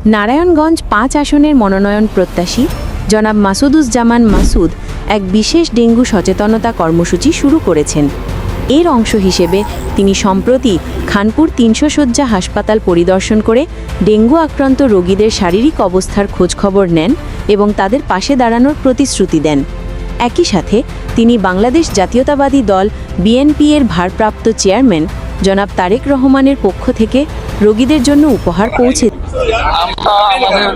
নারায়ণগঞ্জ ৫ আসনের মনোনয়ন প্রত্যাশী জনাব মাসুদুজ্জামান মাসুদ এক বিশেষ ডেঙ্গু সচেতনতা কর্মসূচি শুরু করেছেন। এর অংশ হিসেবে তিনি সম্প্রতি খানপুর ৩০০ শয্যা হাসপাতাল পরিদর্শন করে ডেঙ্গু আক্রান্ত রোগীদের শারীরিক অবস্থার খোঁজখবর নেন এবং তাদের পাশে দাঁড়ানোর প্রতিশ্রুতি দেন। একই সাথে তিনি বাংলাদেশ জাতীয়তাবাদী দল বিএনপি এর ভারপ্রাপ্ত চেয়ারম্যান জনাব তারেক রহমানের পক্ষ থেকে রোগীদের জন্য উপহার পৌঁছে আমরা আমাদের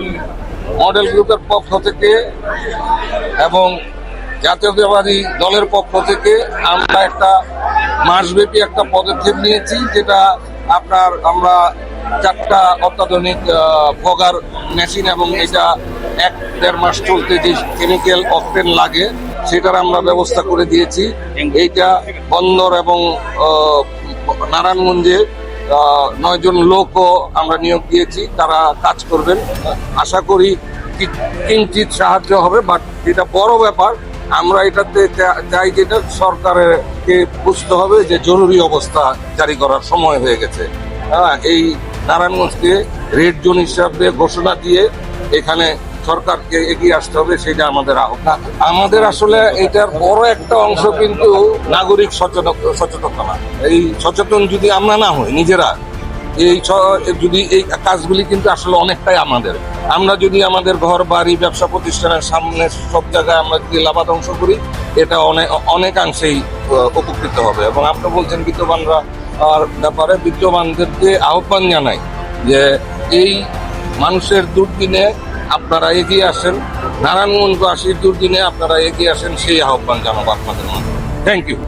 মডেল গ্রুপের পক্ষ থেকে এবং জাতীয়তাবাদী দলের পক্ষ থেকে আমরা একটা মাসব্যাপী একটা পদক্ষেপ নিয়েছি, যেটা আমরা 4টা অত্যাধুনিক ফগার মেশিন এবং এটা 1-1.5 মাস চলতে যে কেমিক্যাল অক্টেন লাগে সেটার আমরা ব্যবস্থা করে দিয়েছি। এইটা বন্দর এবং নারায়ণগঞ্জে 9 জন লোকও আমরা নিয়োগ দিয়েছি, তারা কাজ করবেন। আশা করি কিঞ্চিত সাহায্য হবে, বাট এটা বড় ব্যাপার। আমরা এটাতে চাই যেটা সরকারকে বুঝতে হবে যে জরুরি অবস্থা জারি করার সময় হয়ে গেছে। এই নারায়ণগঞ্জকে রেড জোন হিসাবে ঘোষণা দিয়ে এখানে সরকারকে এগিয়ে আসতে হবে, সেটা আমাদের আহ্বান। আমাদের আসলে এটার বড় একটা অংশ কিন্তু নাগরিক সচেতনতা। এই সচেতন যদি আমরা না হই নিজেরা, এই কাজগুলি কিন্তু আসলে অনেকটাই আমরা যদি আমাদের ঘর বাড়ি ব্যবসা প্রতিষ্ঠানের সামনে সব জায়গায় আমরা যদি লাভা ধ্বংস করি, এটা অনেকাংশেই উপকৃত হবে। এবং আপনি বলছেন বিত্তবানরা ব্যাপারে, বিত্তবানদেরকে আহ্বান জানাই যে এই মানুষের দুর্দিনে আপনারা এগিয়ে আসেন, নারায়ণগঞ্জবাসীর দুর্দিনে আপনারা এগিয়ে আসেন, সেই আহ্বান জানাবো আপনাদের মধ্যে। Thank you.